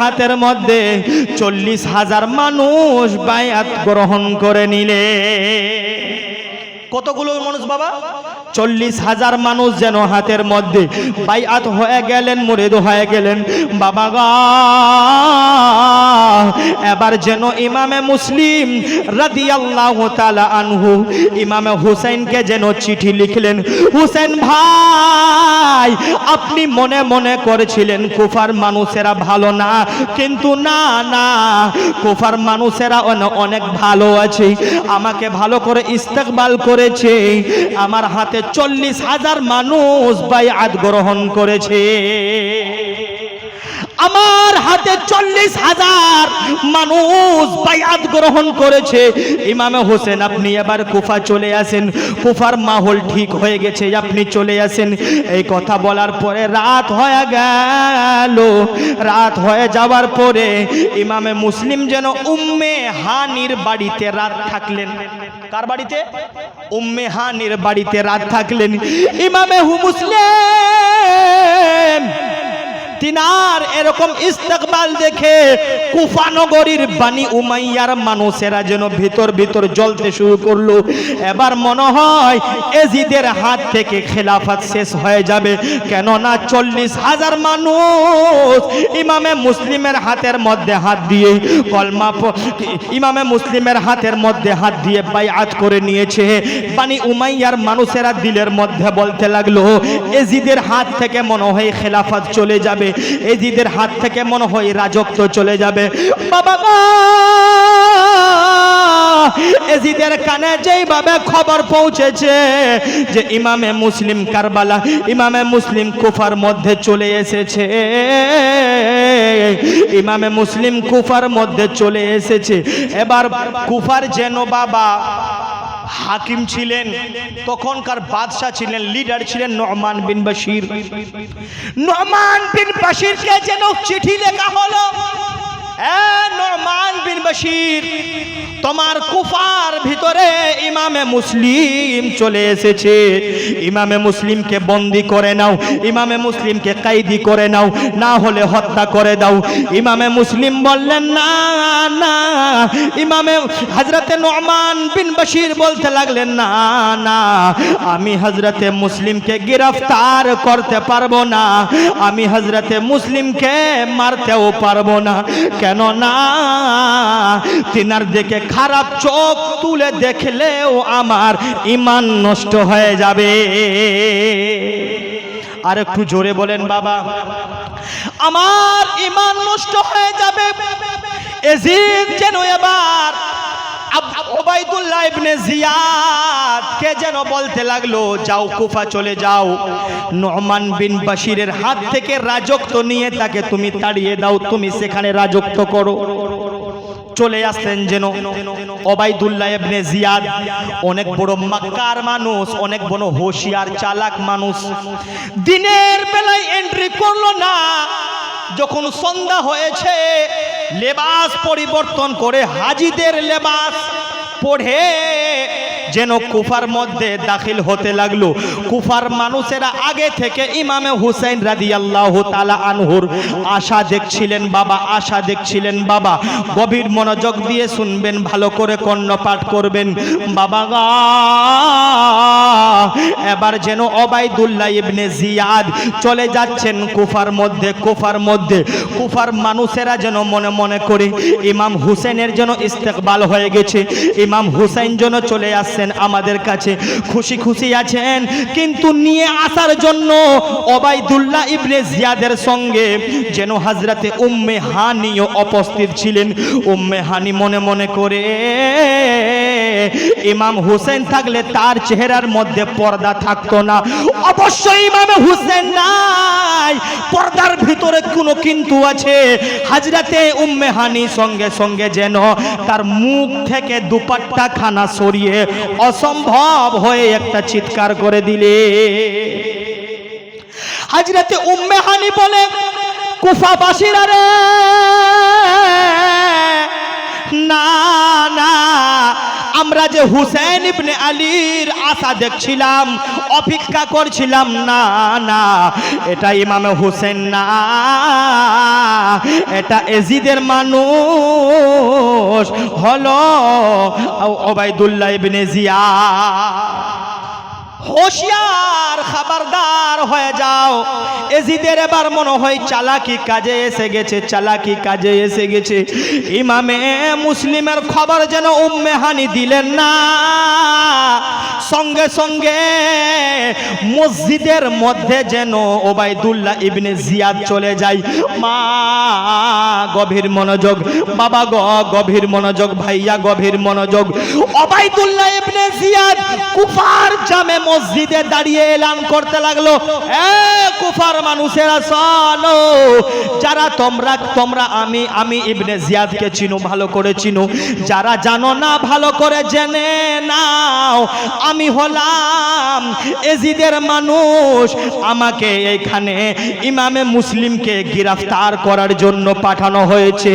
হাতের মধ্যে 40,000 মানুষ বায়াত গ্রহণ করে নিলে। কতগুলো মানুষ বাবা? 40,000 মানুষ যেন হাতের মধ্যে বাইআত হয়ে গেলেন, মুরিদ হয়ে গেলেন। বাবা গো, এবার যেন ইমামে মুসলিম রাদিয়াল্লাহু তাআলা আনহু ইমামে হুসাইনকে যেন চিঠি লিখলেন। হুসেন ভাই, আপনি মনে মনে করেছিলেন কুফার মানুষেরা ভালো না, কিন্তু না না, কুফার মানুষেরা অনেক ভালো আছে, আমাকে ভালো করে ইস্তেকবাল করেছে, আমার হাতে 40,000 মানুষ বাইআত গ্রহণ করেছে। আমার হাতে 40,000 মানুষ বাইআত গ্রহণ করেছে। ইমামে হোসেন, আপনি এবার কুফা চলে আসেন, কুফার মাহল ঠিক হয়ে গেছে, আপনি চলে আসেন। এই কথা বলার পরে রাত হয়ে গেল। রাত হয়ে যাওয়ার পরে ইমামে মুসলিম যেন উম্মে হানির বাড়িতে রাত থাকলেন। কার বাড়িতে? উম্মে হানির বাড়িতে রাত থাকলেন। ইমামে মুসলিম তিনার এরকম ইস্তেকবাল দেখে কুফা নগরীর বানি উমাইয়ার মানুষেরা যেন ভিতর ভিতর জ্বলতে শুরু করলো। এবার মনে হয় এজিদের হাত থেকে খেলাফত শেষ হয়ে যাবে, কেননা 40,000 মানুষ ইমামে মুসলিমের হাতের মধ্যে হাত দিয়ে কলমা, ইমামে মুসলিমের হাতের মধ্যে হাত দিয়ে বাইআত করে নিয়েছে। বানি উমাইয়ার মানুষেরা দিলের মধ্যে বলতে লাগলো, এজিদের হাত থেকে মনে হয় খেলাফত চলে যাবে, এজিদের হাত থেকে মনে হয় রাজত্ব চলে যাবে। বাবা গো, এজিদের কানে যেইভাবে খবর পৌঁছেছে যে ইমামে মুসলিম কারবালা, ইমামে মুসলিম কুফার মধ্যে চলে এসেছে, ইমামে মুসলিম কুফার মধ্যে চলে এসেছে। এবার কুফার যেন বাবা হাকিম ছিলেন, তখনকার বাদশা ছিলেন, লিডার ছিলেন নুমান বিন বশির। নুমান বিন বশিরকে যেন চিঠি লেখা হলো, নুমান বিন বশির, তোমার কুফার ভিতরে ইমামে মুসলিম চলে এসেছে, ইমামে মুসলিমকে বন্দি করে নাও, ইমামে মুসলিমকে কায়দি করে নাও, না হলে হত্যা করে দাও। ইমামে মুসলিম বললেন না না। ইমামে হযরতে নুমান বিন বশির বলতে লাগলেন, না না, আমি হযরতে মুসলিমকে গ্রেফতার করতে পারবো না, আমি হযরতে মুসলিমকে মারতেও পারবো না, কেন না তিনার দিকে খারাপ চোখ তুলে দেখলেও আমার ঈমান নষ্ট হয়ে যাবে। আর একটু জোরে বলেন বাবা, আমার ঈমান নষ্ট হয়ে যাবে। এজিদ যেন এবার উবাইদুল্লাহ ইবনে জিয়াদ কে যেন বলতে লাগলো, যাও কুফা চলে যাও, নুমান বিন বশিরের হাত থেকে রাজত্ব নিয়ে তাকে তুমি তাড়িয়ে দাও, তুমি সেখানে রাজত্ব করো। চলে আসলেন যেন উবাইদুল্লাহ ইবনে জিয়াদ, অনেক বড় মক্কার মানুষ, অনেক বড় হোশিয়ার চালাক মানুষ। দিনের বেলায় এন্ট্রি করলো না, যখন সন্ধ্যা হয়েছে লেবাস পরিবর্তন করে হাজিদের লেবাস পড়ে যেন কুফার মধ্যে দাখিল হতে লাগলো। কুফার মানুষেরা আগে থেকে ইমামে হুসাইন রাদিয়াল্লাহু তাআলা আনহুর আশা দেখছিলেন বাবা, আশা দেখছিলেন বাবা। গভীর মনোযোগ দিয়ে শুনবেন, ভালো করে কর্ণপাঠ করবেন বাবা গা। এবার যেন উবাইদুল্লাহ ইবনে জিয়াদ চলে যাচ্ছেন কুফার মধ্যে। কুফার মানুষেরা যেন মনে মনে করে ইমাম হুসাইনের যেন ইস্তেকবাল হয়ে গেছে, ইমাম হুসাইন যেন চলে আসছে আমাদের কাছে, খুশি খুশি আছেন। কিন্তু নিয়ে আসার জন্য উবাইদুল্লাহ ইবনে জিয়াদের সঙ্গে যেন হযরতে উম্মে হানিও উপস্থিত ছিলেন। উম্মে হানি মনে মনে করে ইমাম হুসেন থাকলে তার চেহারার মধ্যে পর্দা থাকতো না, অবশ্যই ইমামে হুসেন নাই, পর্দার ভিতরে কোনো কিন্তু আছে। হযরতে উম্মে হানি সঙ্গে সঙ্গে যেন তার মুখ থেকে দুপাট্টা খানা সরিয়ে অসম্ভব হয়ে একটা চিৎকার করে দিলে। হযরতে উম্মে হানি বলে, কুফাবাসীরা রে, না না, আমরা যে হুসেন ইবনে আলীর আশা দেখছিলাম, অপেক্ষা করছিলাম, না না, এটা ইমামে হুসেন না, এটা এজিদের মানুষ হলো ওবাইদুল্লাহ ইবনে জিয়াদ। হোশিয়ার, খবরদার হয়ে যাও, এজিদের এবার মনে হয় চালাকি কাজে এসে গেছে, চালাকি কাজে এসে গেছে। ইমামে মুসলিমের খবর যেন উম্মে হানি দিলেন না, সঙ্গে সঙ্গে মসজিদের মধ্যে যেন ওবাইদুল্লাহ ইবনে জিয়াদ চলে যায়। মা গভীর মনোযোগ, বাবা গভীর মনোযোগ, ভাইয়া গভীর মনোযোগ। ওবাইদুল্লাহ ইবনে জিয়াদ কুফার জামে মসজিদে দাঁড়িয়ে এলান করতে লাগলো, এ কুফার মানুষেরা শোনো, যারা তোমরা আমি ইবনে জিয়াদকে চিনো, ভালো করে চিনো, যারা জানো না ভালো করে জেনে নাও, আমি হলাম এজিদের মানুষ, আমাকে এখানে ইমামে মুসলিমকে গ্রেফতার করার জন্য পাঠানো হয়েছে,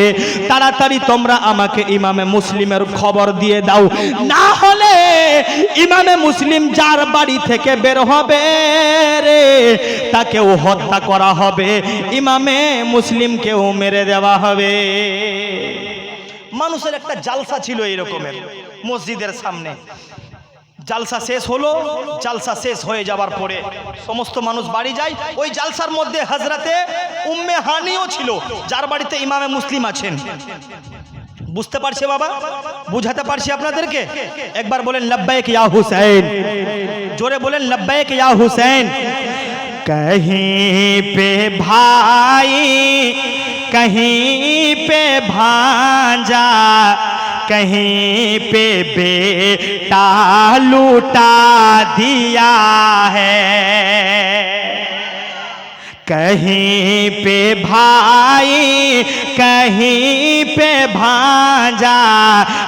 তাড়াতাড়ি তোমরা আমাকে ইমামে মুসলিমের খবর দিয়ে দাও, না হলে ইমামে মুসলিম যার বাড়ি থেকে বের হবে রে তাকেও হত্যা করা হবে, ইমামে মুসলিমকেও মেরে দেওয়া হবে। মানুষের একটা জালসা ছিল এই রকমের মসজিদের সামনে। জালসা শেষ হলো, জালসা শেষ হয়ে যাবার পরে সমস্ত মানুষ বাড়ি যায়। ওই জালসার মধ্যে হযরতে উম্মে হানিও ছিল, যার বাড়িতে ইমামে মুসলিম আছেন। বুঝতে পারছে বাবা? বুঝাতে পারছি আপনাদেরকে? একবার বলেন লব্বাইক ইয়া হুসাইন, জোরে বলেন লব্বাইক ইয়া হুসাইন। कहीं पे भाई, कहीं पे भांजा, कहीं पे बेटा लूटा दिया है, कहीं पे भाई, कहीं पे भांजा,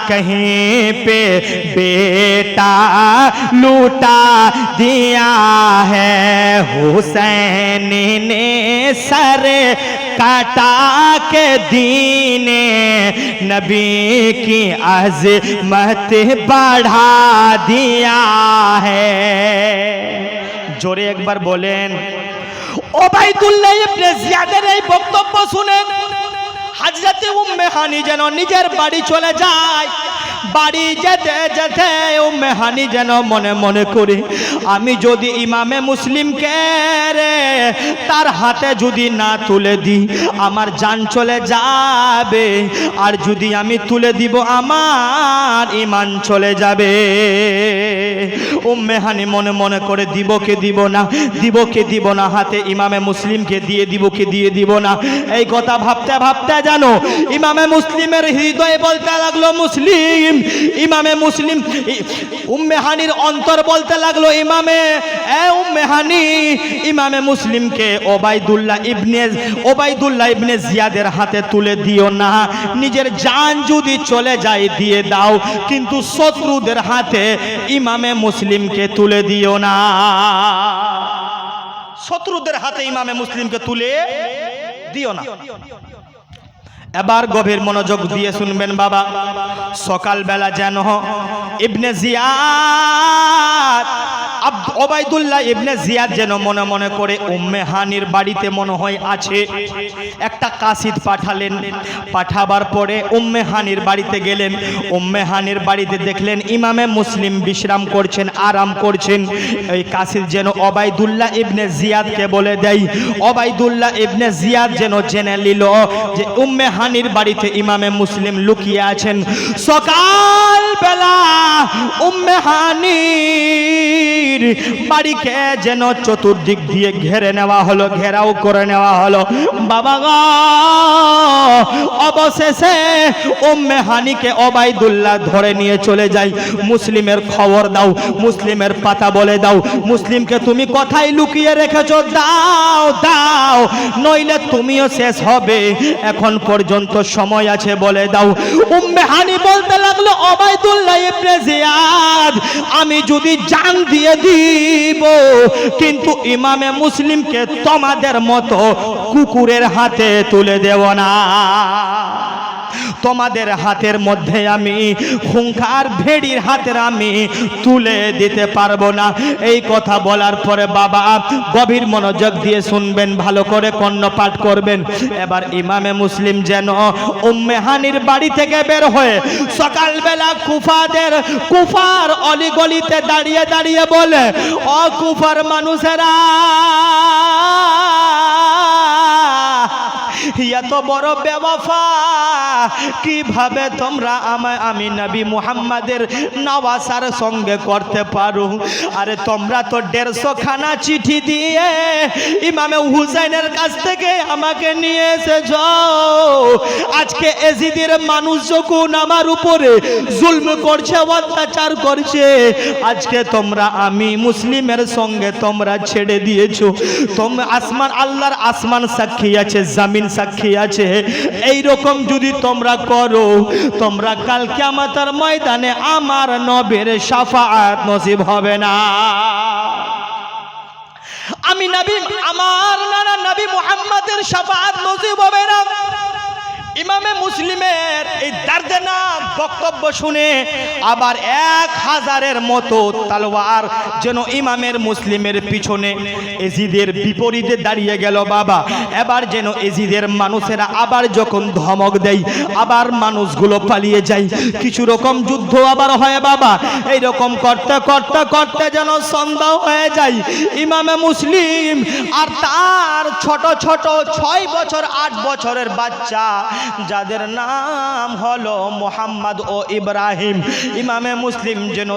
कहीं पे बेटा लूटा दिया है, हुसैन ने सर काटा के दीने नबी की अज़मत बढ़ा दिया है। जोरे एक बार बोलें। ওবাইদুল্লাহ ইবনে জিয়াদের এই বক্তব্য শুনে হযরতে উম্মে হানি যেন নিজের বাড়ি চলে যায়। বাড়ি যেতে যেতে উম্মে হানি যেন মনে মনে করে, আমি যদি ইমামে মুসলিমকে রে তার হাতে যদি না তুলে দিই আমার জান চলে যাবে, আর যদি আমি তুলে দিব আমার ঈমান চলে যাবে। উম্মে হানি মনে মনে করে দিব কে দিব না, দিব কে দিব না, হাতে ইমামে মুসলিমকে দিয়ে দিব কে দিয়ে দিব না, এই কথা ভাবতে ভাবতে জানো ইমামে মুসলিমের হৃদয়ে বলতে লাগলো মুসলিম, ইমামে মুসলিম। উম্মে হানির অন্তর বলতে লাগলো ইমামে উম্মে হানি, ইমামে মুসলিমকে ওবাইদুল্লাহ ইবনে জিয়াদের হাতে তুলে দিও না, নিজের জান যদি চলে যায় দিয়ে দাও, কিন্তু শত্রুদের হাতে ইমামে মুসলিমকে তুলে দিও না, শত্রুদের হাতে ইমামে মুসলিমকে তুলে দিও না। এবার গভীর মনোযোগ দিয়ে শুনবেন বাবা। সকালবেলা যেন ইবনে জিয়াদ ওবাইদুল্লাহ ইবনে জিয়াদ যেন মনে মনে করে উম্মে হানির বাড়িতে মনে হয় আছে, একটা কাসিদ পাঠালেন। পাঠাবার পরে উম্মে হানির বাড়িতে গেলেন। উম্মে হানির বাড়িতে দেখলেন ইমামে মুসলিম বিশ্রাম করছেন, আরাম করছেন। এই কাসিদ যেন ওবাইদুল্লাহ ইবনে জিয়াদকে বলে দেয়। ওবাইদুল্লাহ ইবনে জিয়াদ যেন জেনে নিল যে উম্মে হানির বাড়িতে ইমামে মুসলিম লুকিয়ে আছেন। সকালবেলা উম্মে হানির বাড়িকে যেন চতুর্দিক দিয়ে ঘেরে নেওয়া হলো, ঘেরাও করে নেওয়া হলো। বাবা গো, অবশেষে উম্মে হানিকে ওবাইদুল্লাহ ধরে নিয়ে চলে যায়। মুসলিমের খবর দাও, মুসলিমের পাতা বলে দাও, মুসলিমকে তুমি কোথায় লুকিয়ে রেখেছো দাও দাও, নইলে তুমিও শেষ হবে, এখন পর্যন্ত সময় আছে বলে দাও। উম্মে হানি বলতে লাগলো ওবাইদুল্লাহ ইবনে জিয়াদ, আমি যদি জান দিয়ে দিব কিন্তু ইমামে মুসলিমকে তোমাদের মতো কুকুরের হাতে তুলে দেব না। তোমাদের হাতের মধ্যে আমি হুঙ্কার ভেড়ির হাতের আমি তুলে দিতে পারবো না। এই কথা বলার পরে বাবা গভীর মনোযোগ দিয়ে শুনবেন, ভালো করে কর্ণপাঠ করবেন। এবার ইমামে মুসলিম যেন উম্মে হানির বাড়ি থেকে বের হয়ে সকালবেলা কুফার অলিগলিতে দাঁড়িয়ে দাঁড়িয়ে বলে, ও কুফার মানুষেরা, এত বড় বেওয়াফা কিভাবে তোমরা আমি নবী মুহাম্মাদের নওয়াসার সঙ্গে করতে পারো? আরে তোমরা তো 150 খানা চিঠি দিয়ে ইমামে হুসাইনের কাছ থেকে আমাকে নিয়ে এসেছ। আজকে এজিদের মানুষ যখন আমার উপরে জুলম করছে, অত্যাচার করছে, আজকে তোমরা আমি মুসলিমের সঙ্গে তোমরা ছেড়ে দিয়েছো। তোমরা আসমান, আল্লাহর আসমান সাক্ষী আছে, জামিন সাক্ষী আছে, এই রকম যদি তোমরা করো, তোমরা কাল কিয়ামতের ময়দানে আমার নবীর শাফাআত নসিব হবে না। আমি নবী, আমার নানা নবী মুহাম্মাদের শাফাআত নসিব হবে না। ইমামে মুসলিমের এই দর্দনাক বক্তব্য শুনে আবার 1000-এর মতো তলোয়ার যেন ইমামের মুসলিমের পিছনে এজিদের বিপরীতে দাঁড়িয়ে গেল বাবা। এবার যেন এজিদের মানুষেরা আবার যখন ধমক দেয়, আবার মানুষগুলো পালিয়ে যায়, কিছু রকম যুদ্ধ আবার হয় বাবা। এই রকম করতে করতে করতে যেন সন্ধ্যা হয়ে যায়। ইমামে মুসলিম আর তার ছোট ছোট 6 বছর 8 বছরের বাচ্চা, যাদের নাম হলো মোহাম্মদ ও ইব্রাহিম, ইমামে মুসলিম যেন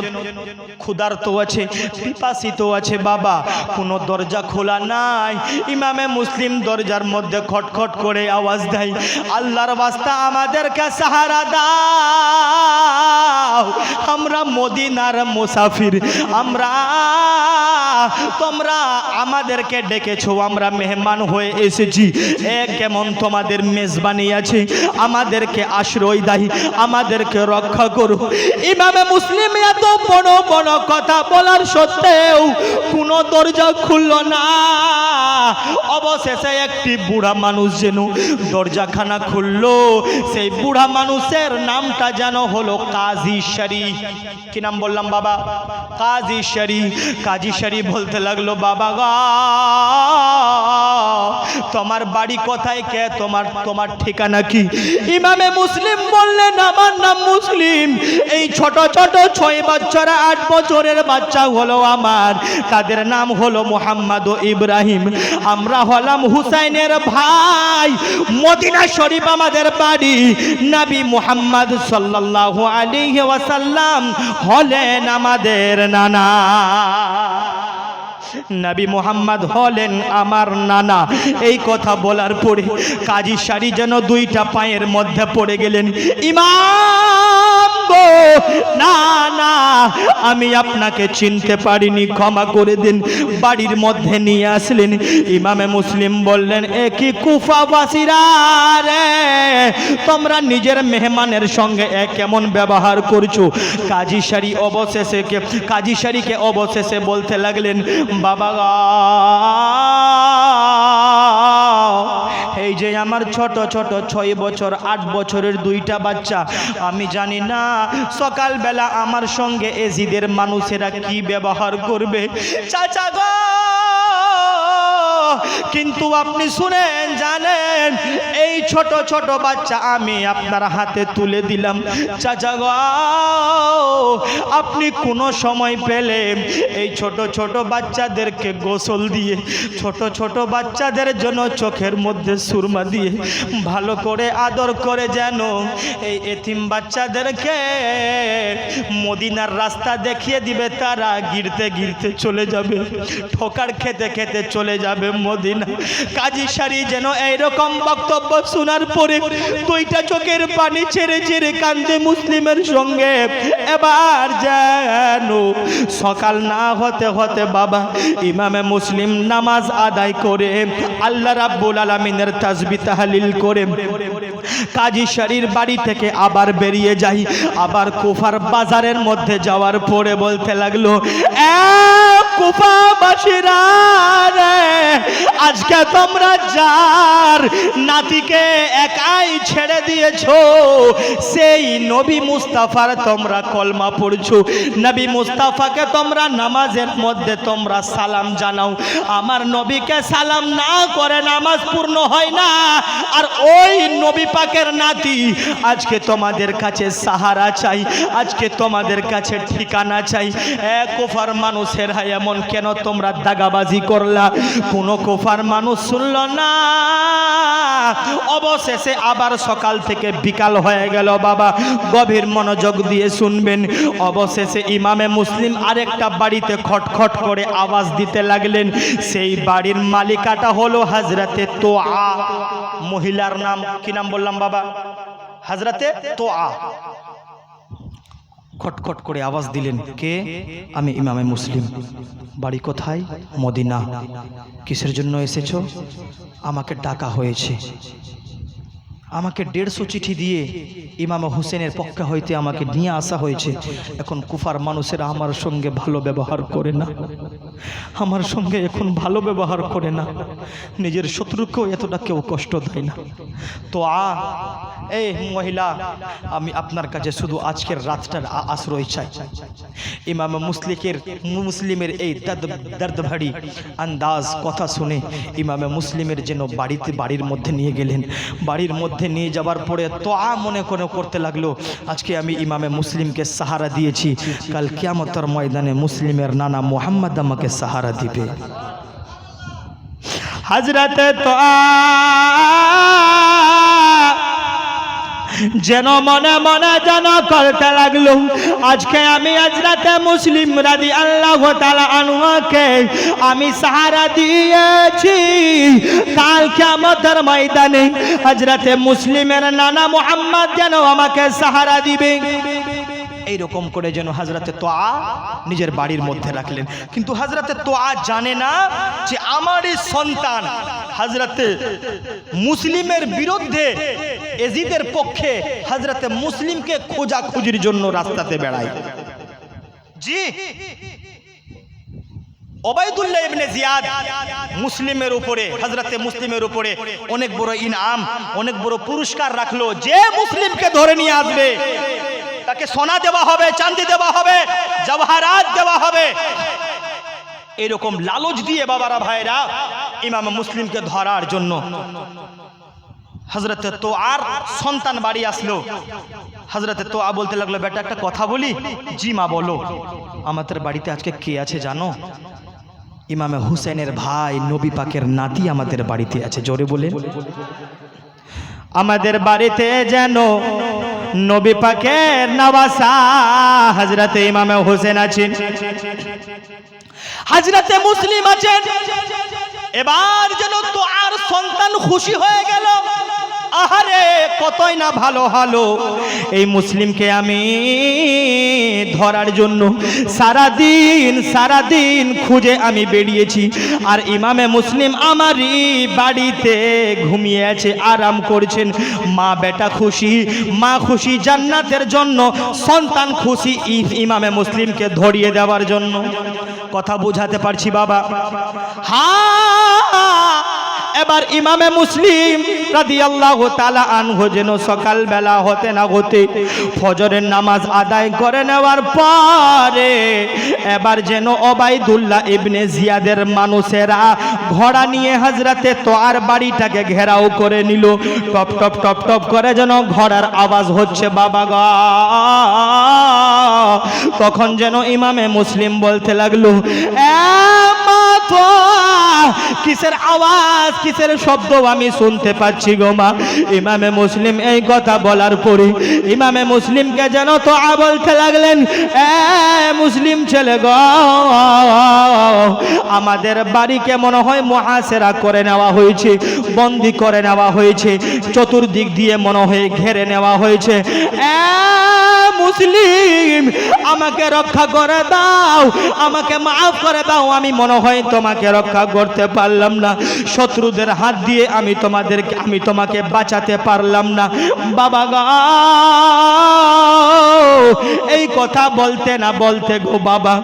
ক্ষুধার্ত আছে, পিপাসিত আছে বাবা। কোনো দরজা খোলা নাই। ইমামে মুসলিম দরজার মধ্যে খটখট করে আওয়াজ দেয়, আল্লাহর ওয়াস্তা আমাদেরকে সাহারা দাও, আমরা মদিনার মুসাফির, তোমরা আমাদেরকে ডেকেছো, আমরা মেহমান হয়ে এসেছি, কেমন তোমাদের মেজবানি আছে, আমাদেরকে আশ্রয় দাও, আমাদেরকে রক্ষা করো। ইমামে মুসলিম এত বড় বড় কথা বলার সত্ত্বেও কোনো দরজা খুলল না। অবশেষে একটি বুড়া মানুষ যেন দরজাখানা খুললো। সেই বুড়া মানুষের নামটা যেন হলো কাজী শরীফ। কি নাম বললাম বাবা? কাজী শরীফ। কাজী শরীফ বলতে লাগলো, বাবা গো, তোমার বাড়ি কোথায়, কে তোমার ঠিকানা কি? ইমামে মুসলিম বললেন, আমার নাম মুসলিম। এই ছোট ছোট 6 বছর 8 বছরের বাচ্চা হলো আমার, তাদের নাম হলো মোহাম্মদ ও ইব্রাহিম। আমরা হলাম হুসাইনের ভাই। মদিনা শরীফ আমাদের বাড়ি। নবী মুহাম্মদ সাল্লাল্লাহু আলাইহি ওয়াসাল্লাম হলেন আমাদের নানা। নবী মুহাম্মদ হলেন আমার নানা। এই কথা বলার পরে কাজী শাড়ি যেন 2টা পায়ের মধ্যে পড়ে গেলেন। ইমাম গো, না না, আমি আপনাকে চিনতে পারিনি, ক্ষমা করে দিন। বাড়ির মধ্যে নিয়ে আসলেন। ইমামে মুসলিম বললেন, এ কি কুফাবাসীরা রে, তোমরা নিজের মেহমানের সঙ্গে কেমন ব্যবহার করছো? কাজী শাড়িকে অবশেষে বলতে লাগলেন, বাবা এই যে আমার ছোট ছোট 6 বছর 8 বছরের 2টা বাচ্চা, আমি জানি না সকালবেলা আমার সঙ্গে এজিদের মানুষেরা কি ব্যবহার করবে। চাচা গো, কিন্তু আপনি শুনেন, জানেন, এই ছোট ছোট বাচ্চা আমি আপনার হাতে তুলে দিলাম। চাচা গো, আপনি কোনো সময় পেলে এই ছোট ছোট বাচ্চাদেরকে গোসল দিয়ে, ছোট ছোট বাচ্চাদের জন্য চোখের মধ্যে সুরমা দিয়ে ভালো করে আদর করে, যেন এই এতিম বাচ্চাদেরকে মদিনার রাস্তা দেখিয়ে দিবে, তারা গিরতে গিরতে চলে যাবে, ঠোকার খেতে খেতে চলে যাবে মদিনা। কাজী শাড়ি যেন এইরকম বক্তব্য শোনার পরে 2টা চোখের পানি ছেড়ে ছেড়ে কান্দে মুসলিমের সঙ্গে। এবার যেন সকাল না হতে হতে বাবা ইমামে মুসলিম নামাজ আদায় করে আল্লাহ রাব্বুল আলামিনের তাসবিহ তাহলিল করে কাজী শাড়ির বাড়ি থেকে আবার বেরিয়ে যাই। আবার কুফার বাজারের মধ্যে যাওয়ার পরে বলতে লাগলো, কুফাবাসীরা রে, আজকে তোমরা যার নাতিকে একাই ছেড়ে দিয়েছো, সেই নবী মুস্তাফার তোমরা কলমা পড়ছো, নবী মুস্তাফাকে তোমরা নামাজের মধ্যে তোমরা সালাম জানাও। আমার নবীকে সালাম না করে নামাজ পূর্ণ হয় না। আর ওই নবী পাকের নাতি আজকে তোমাদের কাছে সাহারা চাই, আজকে তোমাদের কাছে ঠিকানা চাই। কুফার মানুষেরা এমন কেন তোমরা দাগাবাজি করলা? কোন কুফার মানুষ শুনল না। অবশেষে আবার সকাল থেকে বিকাল হয়ে গেল বাবা, গভীর মনোযোগ দিয়ে শুনবেন। অবশেষে ইমামে মুসলিম আরেকটা বাড়িতে খটখট করে আওয়াজ দিতে লাগলেন। সেই বাড়ির মালিকাটা হলো হযরতে তোয়া। মহিলার নাম কি নাম বললাম বাবা? হযরতে তোয়া। খটখট করে আওয়াজ দিলেন, কে? আমি ইমামে মুসলিম। বাড়ি কোথায়? মদিনা। কিসের জন্য এসেছো? আমাকে ডাকা হয়েছে। আমাকে 150 চিঠি দিয়ে ইমাম হোসেনের পক্ষে হইতে আমাকে নিয়ে আসা হয়েছে। এখন কুফার মানুষেরা আমার সঙ্গে ভালো ব্যবহার করে না, আমার সঙ্গে এখন ভালো ব্যবহার করে না, নিজের শত্রুকেও এতটা কেউ কষ্ট দেয় না। তো এই মহিলা, আমি আপনার কাছে শুধু আজকের রাতটার আশ্রয় চাই। ইমাম মুসলিমের এই দর্দভারী আন্দাজ কথা শুনে ইমামে মুসলিমের যেন বাড়ির মধ্যে নিয়ে গেলেন। বাড়ির মধ্যে নিয়ে যাবার পরে তোয়া মনে করতে লাগলো, আজকে আমি ইমামে মুসলিমকে সাহারা দিয়েছি, কাল কিয়ামতের ময়দানে মুসলিমের নানা মুহাম্মদ আমাকে সাহারা দিবে। হযরতে তোয়া যেন মনে মনে যেন করতে লাগলো, আজকে আমি হযরতে মুসলিম রাদিয়াল্লাহু তাআলা আনহুকে আমি সাহারা দিয়েছি, কাল কিয়ামতের ময়দানে হযরতে মুসলিমের নানা মুহাম্মদ যেন আমাকে সাহারা দিবে। এইরকম করে যেন হযরতে তোয়া নিজের বাড়ির মধ্যে রাখলেন। কিন্তু হযরতে তোয়া জানে না যে আমারই সন্তান হযরতে মুসলিমের বিরুদ্ধে এজিদের পক্ষে হযরতে মুসলিমকে খোঁজাখুঁজির জন্য রাস্তাতে বেড়ায়। জি, ওবাইদুল্লাহ ইবনে জিয়াদ মুসলিমের উপরে, হযরতে মুসলিমের উপরে অনেক বড় ইনাম, অনেক বড় পুরস্কার রাখলো। যে মুসলিমকে ধরে নিয়ে আসবে তাকে সোনা দেওয়া হবে, চাঁদি দেওয়া হবে, জওহারাত দেওয়া হবে। এরকম লালচ দিয়ে বাবারা ভাইরা ইমাম মুসলিমকে ধরার জন্য হযরতে তোয়ার সন্তান বাড়ি আসলো। হযরতে তোয়া বলতে লাগলো, বেটা একটা কথা বলি? জি মা বলো। আমাদের বাড়িতে আজকে কে আছে জানো? ইমামে হুসেনের ভাই নবী পাকের নাতি আমাদের বাড়িতে আছে। জোরে বলে। আমাদের বাড়িতে যেন নবী পাকের নওয়াসা হযরতে ইমামে হোসেন আছেন, হযরতে মুসলিম আছেন। এবার যেন তোয়ার সন্তান খুশি হয়ে গেল। আহারে কতই না ভালো হলো, এই মুসলিমকে আমি ধরার জন্য সারাদিন খুঁজে আমি বেরিয়েছি, আর ইমামে মুসলিম আমারই বাড়িতে ঘুমিয়ে আছে, আরাম করছেন। মা বেটা খুশি, মা খুশি জান্নাতের জন্য, সন্তান খুশি ইমামে মুসলিমকে ধরিয়ে দেওয়ার জন্য। কথা বুঝাতে পারছি বাবা? হ্যাঁ। এবার ইমামে মুসলিম রাদিয়াল্লাহু তাআলা আনহু যেন সকাল বেলা হতে না হতে ফজরের নামাজ আদায় করে নেওয়ার পরে এবার যেন ওবাইদুল্লাহ ইবনে জিয়াদের মানুষেরা ঘোড়া নিয়ে হযরতে তোয়ার বাড়িটাকে ঘেরাও করে নিল। টপ টপ টপ টপ করে যেন ঘোড়ার আওয়াজ হচ্ছে বাবা গো। তখন যেন ইমামে মুসলিম বলতে লাগলো, কিসের আওয়াজ, কিসের শব্দ আমি শুনতে পাচ্ছি গো মা? ইমামে মুসলিম এই কথা বলার পরে ইমামে মুসলিমকে যেন তো বলতে লাগলেন, মুসলিম ছেলে গো, আমাদের বাড়িকে মনে হয় মুহাসেরা করে নেওয়া হয়েছে, বন্দি করে নেওয়া হয়েছে, চতুর্দিক দিয়ে মনে হয় ঘেরে নেওয়া হয়েছে। মুসলিম আমাকে রক্ষা করে দাও, আমাকে মাফ করে দাও, আমি মনে হয় তোমাকে রক্ষা করতে পারলাম না, শত্রুদের হাত দিয়ে আমি তোমাকে বাঁচাতে পারলাম না বাবা গো। এই কথা বলতে না বলতে গো বাবা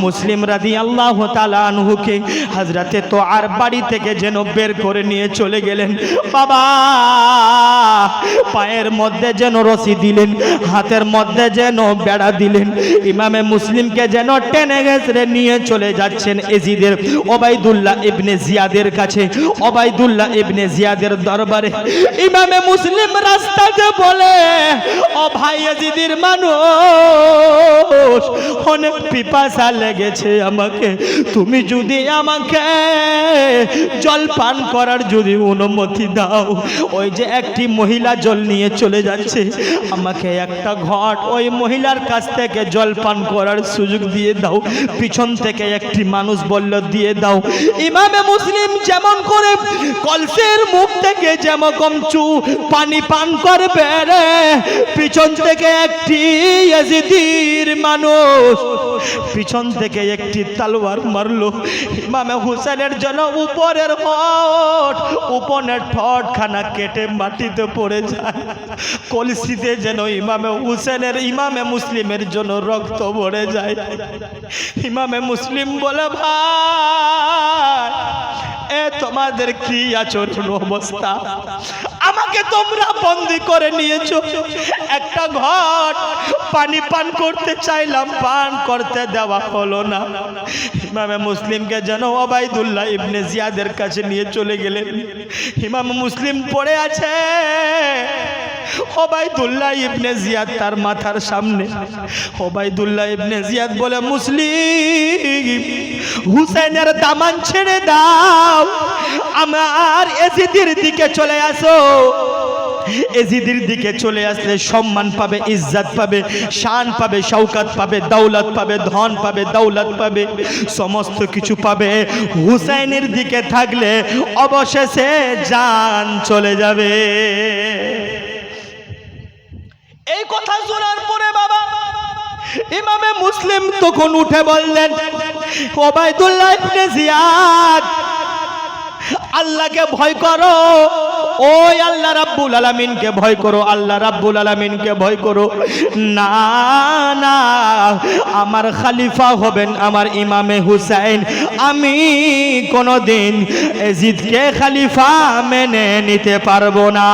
মুসলিম রাদিয়াল্লাহু তাআলা আনহুকে হযরতে তোয়ার বাড়ি থেকে যেন বের করে নিয়ে চলে গেলেন বাবা। পায়ের মধ্যে যেন রশি দিলেন, হাতের মধ্যে যেন বেড়া দিলেন, ইমামে মুসলিমকে যেন টেনে ঘেঁষড়ে নিয়ে চলে যাচ্ছেন এজিদের ওবাইদুল্লাহ ইবনে জিয়াদের কাছে, ওবাইদুল্লাহ ইবনে জিয়াদের দরবারে। ইমামে মুসলিম রাস্তাতে বলে, ও ভাই এজিদের মানুষ, অনেক পিপাসা লেগেছে আমাকে, তুমি যদি আমাকে জল পান করার যদি অনুমতি দাও। ওই যে একটি মহিলা জল নিয়ে চলে যাচ্ছে, আমাকে একটা ঘট ওই মহিলার কাছ থেকে জল পান করার সুযোগ দিয়ে দাও। পিছন থেকে একটি মানুষ বলল, দিয়ে দাও। ইমামে মুসলিম যেমন করে কলসের মুখ থেকে যেমন পানি পান করবে রে, পিছন থেকে একটি ইয়াজিদির মানুষ পিছন থেকে একটি তলোয়ার মারলো। ইমামে হুসেনের জন্য উপরের ঠোঁটখানা কেটে মাটিতে পড়ে যায়। কলসিতে যেন ইমামে মুসলিমের জন্য রক্ত ভরে যায়। ইমামে মুসলিম বলে, ভাই এ তোমাদের কি আচরণ অবস্থা, আমাকে তোমরা বন্দি করে নিয়েছো, একটা ঘট পানি পান করতে চাইলাম, পান করতে দেওয়া হলো না। ইমামে মুসলিমকে যেন ওবাইদুল্লাহ ইবনে জিয়াদের কাছে নিয়ে চলে গেলেন। ইমাম মুসলিম পড়ে আছে, ওবাইদুল্লাহ ইবনে জিয়াদ তার মাথার সামনে। ওবাইদুল্লাহ ইবনে জিয়াদ বলে, মুসলিম হুসেনের দামান ছেড়ে দাও, আমার এজিদের দিকে চলে আসো। এজিদের দিকে চলে আসলে সম্মান পাবে, ইজ্জত পাবে, শান পাবে, শওকত পাবে, দৌলত পাবে, ধন পাবে, দৌলত পাবে, সমস্ত কিছু পাবে। হুসাইনের দিকে থাকলে অবশেষে জান চলে যাবে। এই কথা শোনার পরে বাবা ইমামে মুসলিম তখন উঠে বললেন, ওবাইদুল্লাহ ইবনে জিয়াদ, আল্লাহকে ভয় করো, ওই আল্লাহ রাব্বুল আলামিনকে ভয় করো, আল্লাহ রাব্বুল আলামিনকে ভয় করো। না না, আমার খলিফা হবেন আমার ইমামে হুসাইন, আমি কোনোদিন এজিদকে খলিফা মেনে নিতে পারবো না,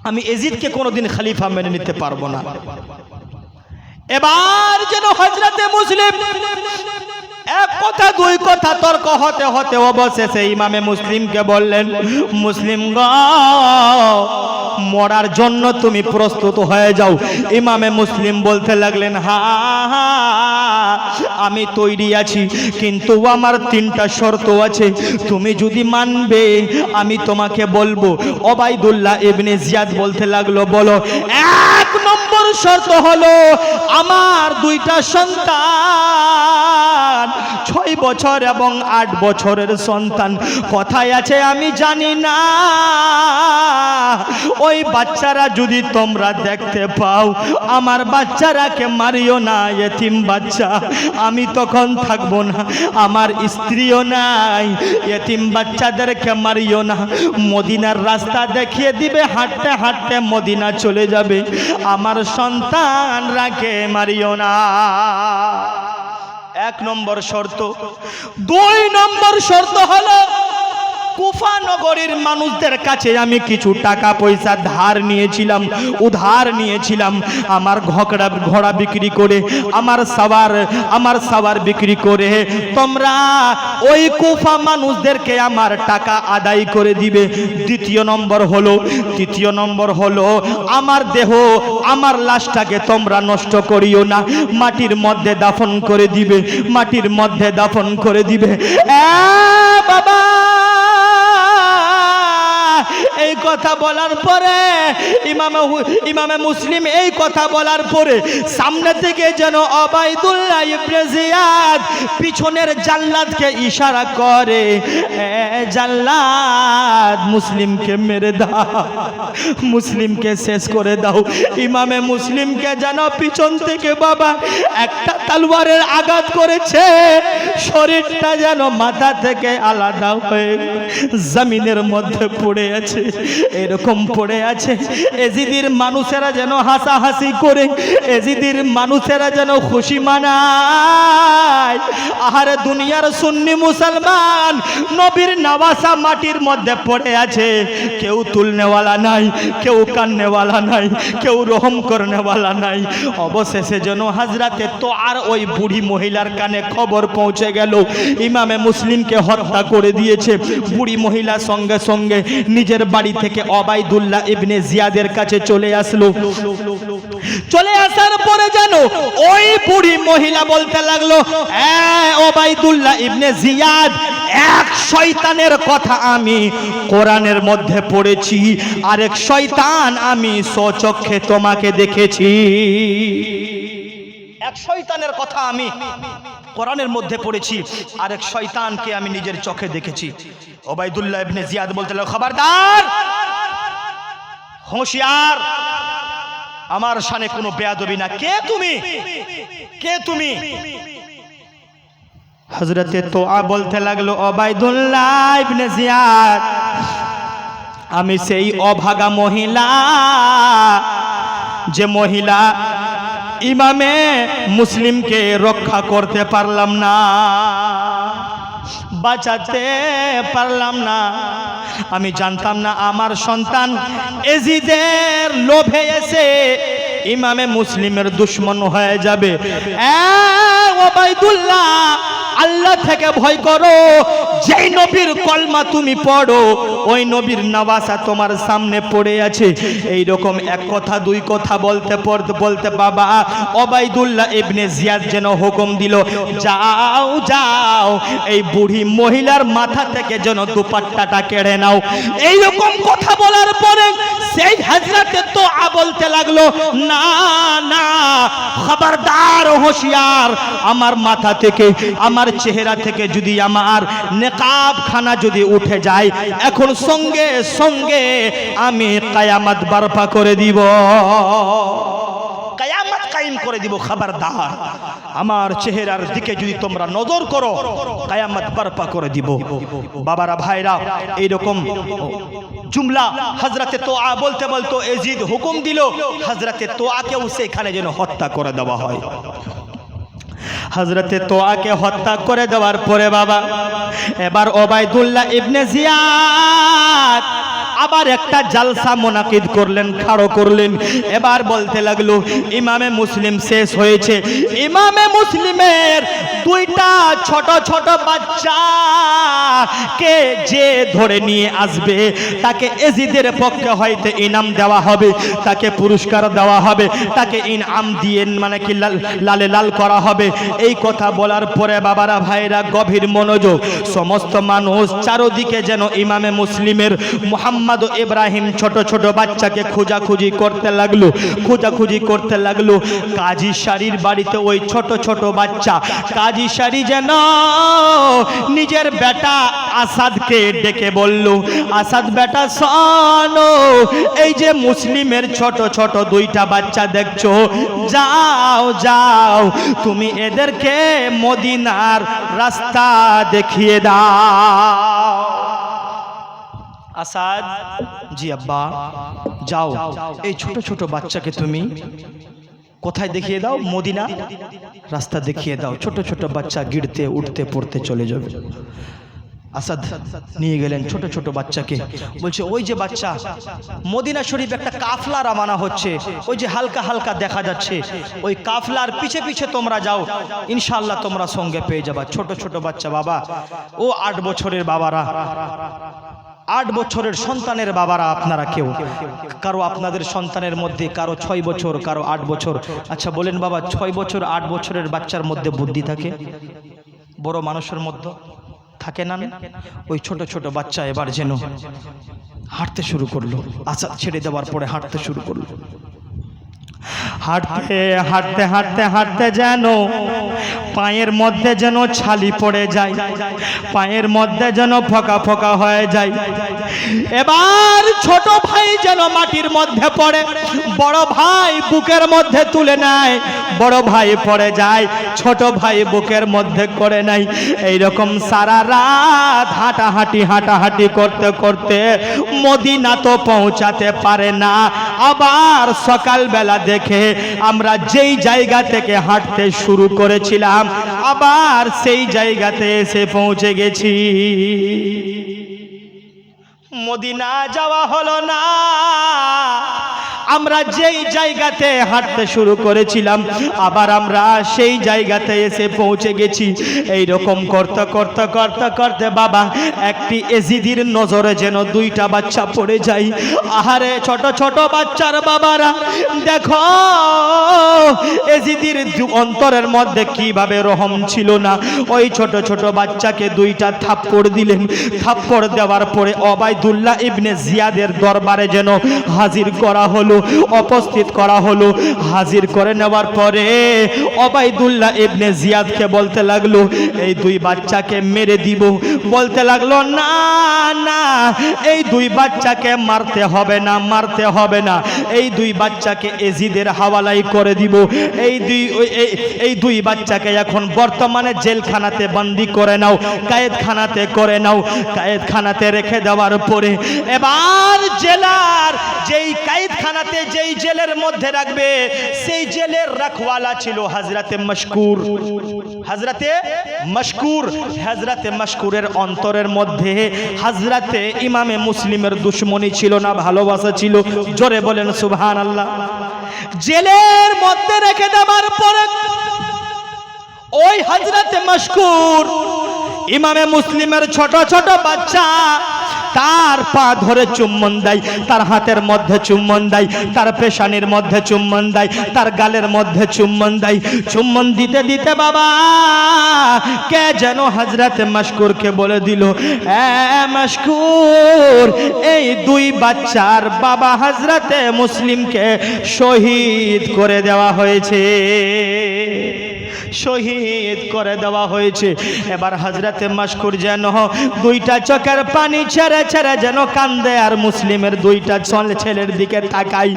আমি এজিদকে কোনোদিন খলিফা মেনে নিতে পারবো না। এবার যেন হযরতে মুসলিম এক কথা দুই কথা তর্ক হতে হতে অবশেষে ইমামে মুসলিমকে বললেন, মুসলিম গো, মরার জন্য তুমি প্রস্তুত হয়ে যাও। ইমামে মুসলিম বলতে লাগলেন, হ্যাঁ আমি তৈরি আছি, কিন্তু আমার তিনটা শর্ত আছে, তুমি যদি মানবে আমি তোমাকে বলবো। ওবাইদুল্লাহ ইবনে জিয়াদ বলতে লাগলো, বলো। এক নম্বর শর্ত হলো, আমার দুইটা সন্তান, 6 বছর এবং 8 বছরের সন্তান, কথায় আছে আমি জানি না, ওই বাচ্চারা যদি তোমরা দেখতে পাও, আমার বাচ্চারাকে মারিও না, এতিম বাচ্চা, আমি তখন থাকবো না, আমার স্ত্রীও নাই, এতিম বাচ্চাদেরকে মারিও না। মদিনার রাস্তা দেখিয়ে দিবে, হাঁটতে হাঁটতে মদিনা চলে যাবে, আমার সন্তানরাকে মারিও না। 1 নম্বর শর্ত। 2 নম্বর শর্ত হলো, কুফা নগরীর মানুষদের কাছে আমি কিছু টাকা পয়সা ধার নিয়েছিলাম, উধার নিয়েছিলাম, আমার ঘোড়া বিক্রি করে, আমার সাওয়ার বিক্রি করে তোমরা ওই কুফা মানুষদেরকে আমার টাকা আদায় করে দিবে। তৃতীয় নম্বর হলো আমার দেহ, আমার লাশটাকে তোমরা নষ্ট করিও না, মাটির মধ্যে দাফন করে দিবে, মাটির মধ্যে দাফন করে দিবে। বাবা এই কথা বলার পরে ইমামে মুসলিম এই কথা বলার পরে সামনে থেকে যেন ওবাইদুল্লাহ ইবনে জিয়াদ পিছনের জাল্লাদকে ইশারা করে, জাল্লাদ মুসলিমকে মেরে দাও, মুসলিমকে শেষ করে দাও। ইমামে মুসলিমকে যেন পিছন থেকে বাবা একটা তলোয়ারের আঘাত করেছে, শরীরটা যেন মাথা থেকে আলাদা হয়ে জমিনের মধ্যে পড়ে আছে, এরকম পড়ে আছে। এজিদির মানুষেরা যেন হাসাহাসি করে, এজিদির মানুষেরা যেন খুশি মানায়। আহারে দুনিয়ার সুন্নি মুসলমান নবীর নওয়াসা মাটির মধ্যে পড়ে আছে, কেউ তুলনেওয়ালা নাই, কেউ কান্নেওয়ালা নাই, কেউ রহম করনেওয়ালা নাই। অবশেষে যেন হযরতে তোয়ার ওই বুড়ি মহিলার কানে খবর পৌঁছে গেল ইমামে মুসলিমকে হত্যা করে দিয়েছে। বুড়ি মহিলা সঙ্গে সঙ্গে নিজের বাড়ি থেকে ওবাইদুল্লাহ ইবনে জিয়াদের কাছে চলে আসলো। চলে আসার পরে যেন ওই বুড়ি মহিলা বলতে লাগলো, ওবাইদুল্লাহ ইবনে জিয়াদ, এক শয়তানের কথা আমি কোরআনের মধ্যে পড়েছি, আরেক শয়তান আমি স্বচক্ষে তোমাকে দেখেছি। এক শয়তানের কথা আমি কোরআনের মধ্যে পড়েছি, আরেক শয়তানকে আমি নিজের চোখে দেখেছি। ওবাইদুল্লাহ ইবনে জিয়াদ বলতে লাগলো, খবরদার, হুঁশিয়ার, আমার শানে কোনো বেয়াদবি না। কে তুমি? কে তুমি? হযরতে তোয়া বলতে লাগলো, ওবাইদুল্লাহ ইবনে জিয়াদ, আমি সেই অভাগা মহিলা, যে মহিলা ইমামে মুসলিমকে রক্ষা করতে পারলাম না, বাঁচাতে পারলাম না। আমি জানতাম না আমার সন্তান এজিদের লোভে এসে ইমামে মুসলিমের দুশমন হয়ে যাবে। ওবাইদুল্লাহ, আল্লাহ থেকে ভয় করো। যেই নবীর কলমা তুমি পড়ো, ওই নবীর নওয়াসা তোমার সামনে পড়ে আছে। এই রকম এক কথা দুই কথা বলতে বলতে বাবা ওবাইদুল্লাহ ইবনে জিয়াদ যেন হুকুম দিল, যাও যাও, এই বুড়ি মহিলার মাথা থেকে যেন দুপাট্টাটা কেড়ে নাও। এই রকম কথা বলার পরে সেই হযরতে তোয়া বলতে লাগলো, না না, খবরদার, হুঁশিয়ার, আমার মাথা থেকে, আমার চেহারা থেকে যদি আমার নেকাব খানা যদি উঠে যায়, এখন সঙ্গে সঙ্গে আমি কিয়ামত বরপা করে দিব, কিয়ামত কায়েম করে দিব। খবরদার, আমার চেহারার দিকে যদি তোমরা নজর করো, কিয়ামত বরপা করে দিব। বাবারা, ভাইরা, এইরকম জুমলা হযরতে তোয়া বলতে বলতে এজিদ হুকুম দিল হযরতে তোয়াকেও সেখানে যেন হত্যা করে দেওয়া হয়। হযরতে তোয়াকে হত্যা করে দেওয়ার পরে বাবা এবার ওবাইদুল্লাহ ইবনে জিয়াদ আবার একটা জালসা মুনাকিদ করলেন, খাড়ো করলেন। এবার বলতে লাগলো, ইমামে মুসলিম শেষ হয়েছে। ইমামে মুসলিমের দুইটা ছোট ছোট বাচ্চাকে যে ধরে নিয়ে আসবে, তাকে এজিদের পক্ষে হয়তো ইনাম দেওয়া হবে, তাকে পুরস্কার দেওয়া হবে, তাকে ইনাম দিয়ে মানে কি লালে লাল করা হবে। এই কথা বলার পরে বাবারা, ভাইরা, গভীর মনোযোগ। সমস্ত মানুষ চারদিকে যেন ইমামে মুসলিমের মুহাম্মদ ইব্রাহিম ছোট ছোট বাচ্চাকে খোঁজাখুঁজি করতে লাগলো, খোঁজাখুঁজি করতে লাগলো। কাজী শাড়ির বাড়িতে ওই ছোট ছোট বাচ্চা, কাজী শাড়ি যেন নিজের বেটা আসাদকে ডেকে বলল, আসাদ বেটা শোনো, এই যে মুসলিমের ছোট ছোট দুইটা বাচ্চা দেখছো, যাও যাও, তুমি এদেরকে মদিনার রাস্তা দেখিয়ে দাও। আসাদ, জি আব্বা, যাও, এই ছোট ছোট বাচ্চাকে তুমি কোথায় দেখিয়ে দাও? মদিনা রাস্তা দেখিয়ে দাও। ছোট ছোট বাচ্চা গিড়তে উঠতে পড়তে চলে যাবে। আসাদ নিয়ে গেলেন ছোট ছোট বাচ্চাকে, বলছে, ওই যে বাচ্চা, মদিনা শরীফ একটা কাফলা রওনা হচ্ছে, ওই যে হালকা হালকা দেখা যাচ্ছে, ওই কাফলার পিছে পিছে তোমরা যাও, ইনশাআল্লাহ তোমরা সঙ্গে পেয়ে যাবা। ছোট ছোট বাচ্চা বাবা, ও 8 বছরের বাবারা, 8 বছরের সন্তানের বাবারা, আপনারা কেউ কারো আপনাদের সন্তানের মধ্যে কারো 6 বছর, কারো 8 বছর। আচ্ছা বলেন বাবা, 6 বছর 8 বছরের বাচ্চার মধ্যে বুদ্ধি থাকে? বড় মানুষের মধ্যে থাকে না, ওই ছোট ছোট বাচ্চা এবার যেন হাঁটতে শুরু করলো। আসাদ ছেড়ে দেওয়ার পরে হাঁটতে শুরু করলো। হাঁটতে হাঁটতে হাঁটতে হাঁটতে যেন পায়ের মধ্যে যেন ছালি পড়ে যায়, পায়ের মধ্যে যেন ফোকা ফোকা হয়ে যায়। এবার ছোট ভাই যেন মাটির মধ্যে পড়ে, বড় ভাই বুকের মধ্যে তুলে নেয়, বড় ভাই পড়ে যায়, ছোট ভাই বুকের মধ্যে করে নাই। এইরকম সারা রাত হাঁটাহাঁটি করতে করতে মদিনা তো পৌঁছাতে পারে না। আবার সকালবেলা দেখে আমরা যেই জায়গা থেকে হাঁটতে শুরু করেছিলাম আবার সেই জায়গাতে এসে পৌঁছে গেছি। মদিনা যাওয়া হলো না, আমরা যেই জায়গাতে হাঁটতে শুরু করেছিলাম আবার আমরা সেই জায়গাতে এসে পৌঁছে গেছি। এই রকম করতে করতে করতে করতে বাবা একটি এজিদির নজরে যেন দুইটা বাচ্চা পড়ে যায়। আহারে ছোট ছোট বাচ্চার বাবারা দেখো এজিদির অন্তরের মধ্যে কিভাবে রহম ছিল না। ওই ছোট ছোট বাচ্চাকে দুইটা থাপ্পড় দিলেন। থাপ্পড় দেওয়ার পরে ওবাইদুল্লাহ ইবনে জিয়াদের দরবারে যেন হাজির করা হলো, উপস্থিত করা হলো। হাজির করে নেওয়ার পরে ওবাইদুল্লাহ ইবনে জিয়াদকে বলতে লাগলো এই দুই বাচ্চাকে মেরে দিব। বলতে লাগলো না না, এই দুই বাচ্চাকে মারতে হবে না, মারতে হবে না, এই দুই বাচ্চাকে এজিদের হাওয়ালাই করে দিব। এই দুই বাচ্চাকে এখন বর্তমানে জেলখানাতে বন্দী করে নাও, কায়েদখানাতে করে নাও। কায়েদখানাতে রেখে দেওয়ার পরে এবার জেলার যেই কায়েদখানাতে যেই জেলের মধ্যে রাখবে সেই জেলের রাখওয়ালা ছিল হযরতে মশকুর। হযরতে মশকুর, হযরতে মশকুরের অন্তরের মধ্যে হযরতে ইমামে মুসলিমের দুশমনী ছিল না, ভালোবাসা ছিল। জোরে বলেন সুবহানাল্লাহ। জেলের মধ্যে রেখে দেওয়ার পরে ওই হযরতে মশকুর ইমামে মুসলিমের ছোট ছোট বাচ্চা তার পা ধরে চুম্বন দেয়, তার হাতের মধ্যে চুম্বন দেয়, তার পেশানির মধ্যে চুম্বন দেয়, তার গালের মধ্যে চুম্বন দেয়। চুম্বন দিতে দিতে বাবা কে যেন হযরতে মশকুরকে বলে দিল মশকুর এই দুই বাচ্চার বাবা হযরতে মুসলিমকে শহীদ করে দেওয়া হয়েছে, শহীদ করে দেওয়া হয়েছে। এবার হযরতে মশকুর যেন দুইটা চোখের পানি ছেড়ে ছেড়ে যেন কান্দে আর মুসলিমের দুইটা ছেলের দিকে তাকায়।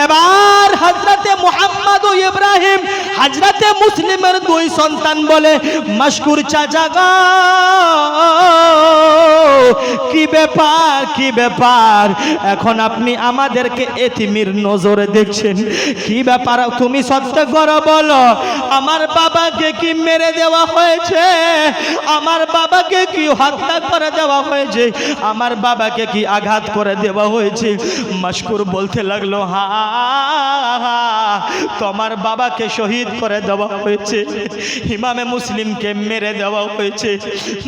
এবার হযরতে মুহাম্মদ ও ইব্রাহিম হযরতে মুসলিমের দুই সন্তান বলে মশকুর চাচা গো কি ব্যাপার, কি ব্যাপার, এখন আপনি আমাদেরকে এতিমের নজরে দেখছেন, কি ব্যাপার? তুমি সত্য করে বলো আমার বাবাকে কি মেরে দেওয়া হয়েছে, আমার বাবাকে কি হত্যা করে দেওয়া হয়েছে, আমার বাবাকে কি আঘাত করে দেওয়া হয়েছে? মশকুর বলতে লাগলো হ্যাঁ তোমার বাবাকে শহীদ করে দেওয়া হয়েছে, ইমামে মুসলিমকে মেরে দেওয়া হয়েছে।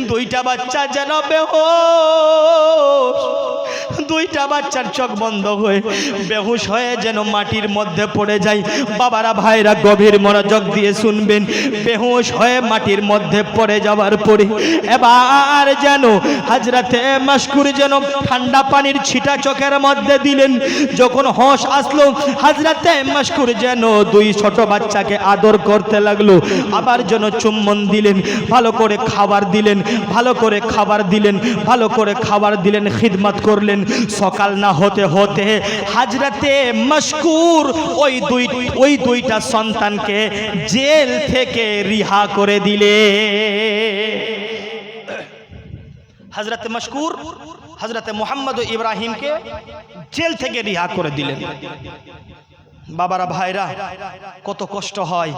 দুইটা বাচ্চা যেন বেহুশ, দুইটা বাচ্চার চোখ বন্ধ হয়ে বেহুশ হয়ে যেন মাটির মধ্যে পড়ে যায়। বাবারা ভাইরা গভীর মনোযোগ দিয়ে শুনবেন। বেহুশ হয়ে মাটির মধ্যে পড়ে যাওয়ার পরে এবার যেন হযরতে মশকুর যেন ঠান্ডা পানির ছিটা চোখের মধ্যে দিলেন। যখন হোশ আসলো হযরতে মশকুর যেন দুই ছোট বাচ্চাকে আদর করতে লাগলো, আবার যেন চুম্বন দিলেন, ভালো করে খাবার দিলেন, ভালো করে খাবার দিলেন, ভালো করে খাবার দিলেন, খিদমত করলেন। সকাল না হতে হতে হযরতে মশকুর ওই দুইটা সন্তানকে জেল থেকে রিহা করে দিলে। হযরতে মশকুর হযরতে মুহাম্মদ ও ইব্রাহিমকে জেল থেকে রিহা করে দিলেন। বাবারা ভাইরা কত কষ্ট হয়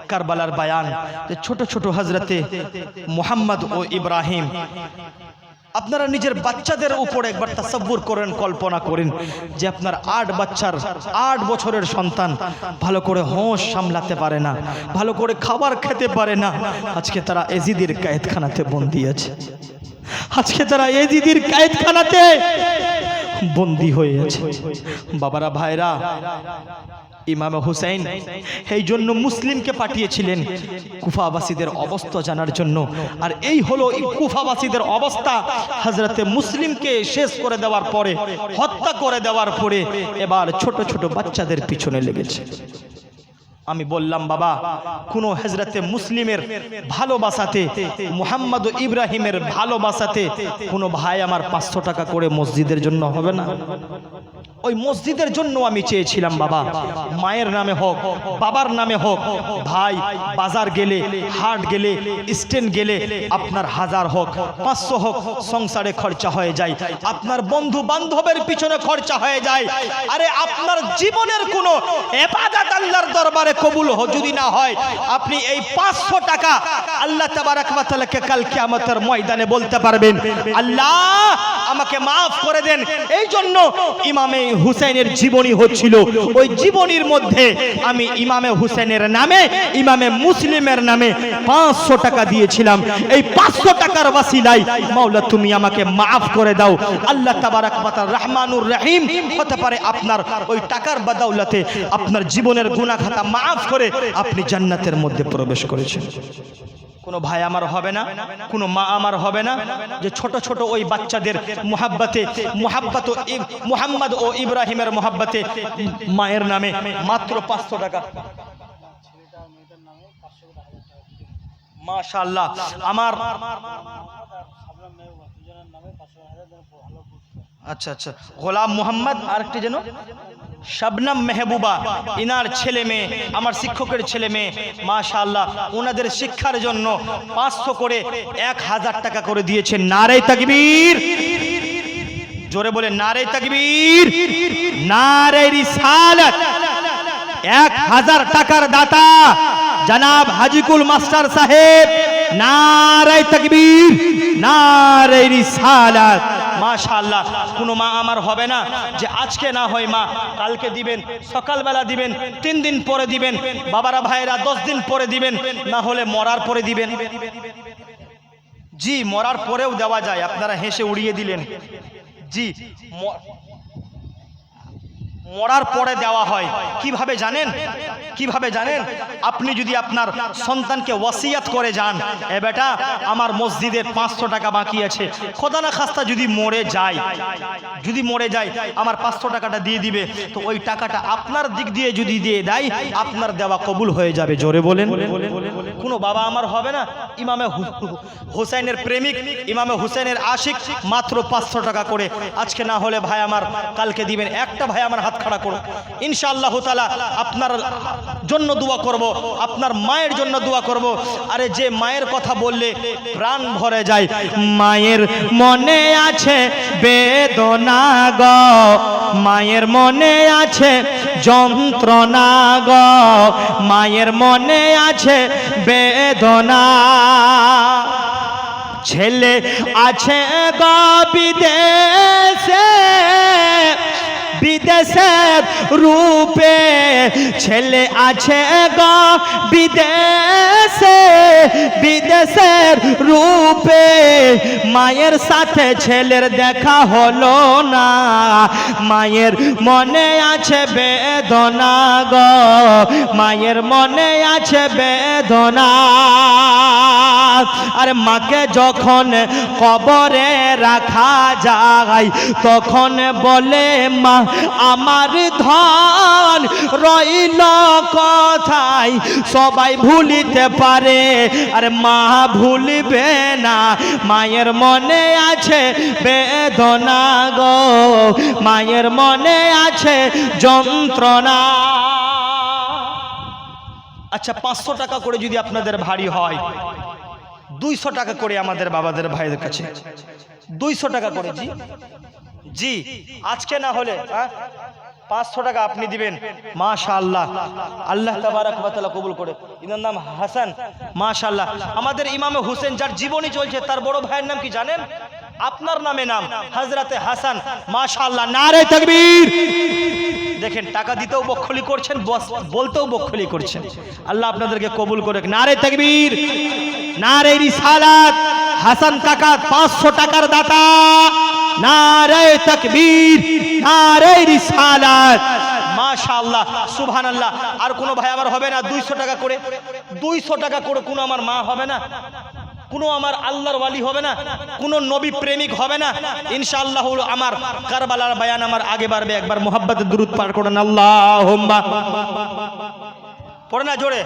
কারবালার বায়ান, যে ছোট ছোট হযরতে মুহাম্মদ ও ইব্রাহিম। আপনারা নিজের বাচ্চাদের উপর একবার তাসাব্বুর করেন, কল্পনা করেন যে আপনার 8 বছরের সন্তান ভালো করে হোশ সামলাতে পারে না, ভালো করে খাবার খেতে পারে না, আজকে তারা এজিদির কায়েদখানাতে বন্দী আছে, আজকে তারা এজিদির কায়েদখানাতে বন্দী হয়ে আছে। বাবারা ভাইরা ইমাম হুসাইন এই জন্য মুসলিমকে পাঠিয়েছিলেন কুফাবাসীদের অবস্থা জানার জন্য। আর এই হলো কুফাবাসীদের অবস্থা। হযরতে মুসলিমকে শেষ করে দেওয়ার পরে, হত্যা করে দেওয়ার পরে এবার ছোট ছোট বাচ্চাদের পিছনে লেগেছে। আমি বললাম বাবা, কোন হযরতে মুসলিমের ভালোবাসাতে, মুহাম্মদ ও ইব্রাহিমের ভালোবাসাতে কোন ভাই আমার 500 টাকা করে মসজিদের জন্য হবে না? ওই মসজিদের জন্য আমি চেয়েছিলাম বাবা, মায়ের নামে হোক, বাবার নামে হোক, ভাই বাজার গেলে, হাট গেলে, স্ট্যান্ড গেলে আপনার 1000 হোক, 500 হোক, সংসারে খরচা হয়ে যায়, আপনার বন্ধু বান্ধবের পিছনে খরচা হয়ে যায়। আরে আপনার জীবনের কোনো ইবাদত আল্লাহর দরবারে কবুল যদি না হয়, আপনি এই 500 টাকা আল্লাহ তাবারক ওয়া তাআলাকে কাল কিয়ামতের ময়দানে বলতে পারবেন, আল্লাহ আমাকে মাফ করে দেন। এই জন্য ইমামে হুসাইনের জীবনী হচ্ছিল, ওই জীবনীর মধ্যে আমি ইমামে হুসাইনের নামে, ইমামে মুসলিমের নামে 500 টাকা দিয়েছিলাম। এই 500 টাকার ওয়াসিলায় মাওলা তুমি আমাকে মাফ করে দাও। আল্লাহ তাবারক ওয়া তাআলা রহমানুর রহিম হতে পারে আপনার ওই টাকার বদৌলতে আপনার জীবনের গুনাহ খাতা মাফ করে আপনি জান্নাতের মধ্যে প্রবেশ করেছেন। কোনো ভাই আমার হবে না, কোনো মা আমার হবে না যে ছোট ছোট ওই বাচ্চাদের মুহাব্বতে, মুহাম্মদ ও ইব্রাহিমের মুহাব্বতে মায়ের নামে মাত্র 500 টাকা। মাশাআল্লাহ। আমার আচ্ছা আচ্ছা, গোলাম মোহাম্মদ আর একটি যেন শবনম মেহবুবা, ইনার ছেলে মেয়ে, আমার শিক্ষকের ছেলে মেয়ে, মাশাআল্লাহ ওনাদের শিক্ষার জন্য 500 করে 1000 টাকা করে দিয়েছেন। নারে তাকবীর, জোরে বলে নারে তাকবীর, নারে রিসালাত। 1000 টাকার দাতা জনাব হাজিকুল মাস্টার সাহেব, নারে তাকবীর, নারে রিসালাত। মাশাআল্লাহ। কোনো মা আমার হবে না যে আজকে না হয় মা কালকে দিবেন, সকালবেলা দিবেন, 3 দিন পরে দিবেন, বাবারা ভাইরা 10 দিন পরে দিবেন, না হলে মরার পরে দিবেন। জি, মরার পরেও দেওয়া যায়, আপনারা হেসে উড়িয়ে দিলেন। জি, মরার পরে দেওয়া হয়। কিভাবে জানেন? কিভাবে জানেন? আপনি যদি আপনার সন্তানকে ওয়াসিয়াত করে যান, এ বেটা আমার মসজিদের 500 টাকা বাকি আছে, খোদা না খাস্তা যদি মরে যায়, যদি মরে যায় আমার 500 টাকাটা দিয়ে দিবে, তো ওই টাকাটা আপনার দিক দিয়ে যদি দিয়ে দেয়, আপনার দেওয়া কবুল হয়ে যাবে। জোরে বলেন। কোনো বাবা আমার হবে না ইমামে হুসাইনের প্রেমিক, ইমামে হুসাইনের আশিক, মাত্র 500 টাকা করে। আজকে না হলে ভাই আমার কালকে দিবেন। একটা ভাই আমার হাত খাড়া করো, ইনশাআল্লাহ তাআলা আপনার জন্য দোয়া করব, আপনার মায়ের জন্য দোয়া করব। আরে যে মায়ের কথা বললে প্রাণ ভরে যায়, মায়ের মনে আছে বেদনা গো, মায়ের মনে আছে যন্ত্রণা গো, মায়ের মনে আছে বেদনা। ছেলে আছে গো বিদেশে, বিদেশের রূপে, ছেলে আছে গো বিদেশে, বিদেশের রূপে, মায়ের সাথে ছেলের দেখা হলো না, মায়ের মনে আছে বেদনা গো, মায়ের মনে আছে বেদনা। আর মাকে যখন কবরে রাখা যায়, তখন বলে মা আমার ধন রইল কোথায়, সবাই ভুলিতে পারে আর মা ভুলবে না, মায়ের মনে আছে বেদনা গো, মায়ের মনে আছে যন্ত্রণা। আচ্ছা, 500 টাকা করে যদি আপনাদের ভারী হয়, 200 টাকা করে আমাদের বাবাদের ভাইদের কাছে 200 টাকা করে। জি জি, আজকে না হলে 500 টাকা আপনি দিবেন। মাশাআল্লাহ, আল্লাহ তাবারক ওয়া তাআলা কবুল করে। ইনার নাম হাসান। মাশাআল্লাহ। আমাদের ইমামে হুসেন যার জীবনী চলছে, তার বড় ভাইয়ের নাম কি জানেন? আপনার নামে নাম, হযরতে হাসান। মাশাআল্লাহ, নারে তাকবীর। দেখেন, টাকা দিতেও বকখলি করছেন, বলতেও বকখলি করছেন। আল্লাহ আপনাদেরকে কবুল করে। নারে তাকবীর, নারে রিসালাত। হাসান কাকা 500 টাকার দাতা। নারে তাকবীর, নারে রিসালাত। মাশাআল্লাহ সুবহানাল্লাহ। আর কোনো ভাই আমার হবে না 200 টাকা করে, 200 টাকা করে কোনো আমার মা হবে না, কোনো আমার আল্লাহর ওয়ালি হবে না, কোনো নবী প্রেমিক হবে না। ইনশাআল্লাহ আমার কারবালার বায়ান আমার আগে বাড়বে। একবার মুহাব্বতে দুরূদ পাঠ করেন, আল্লাহুম্মা পড়ে না জোরে।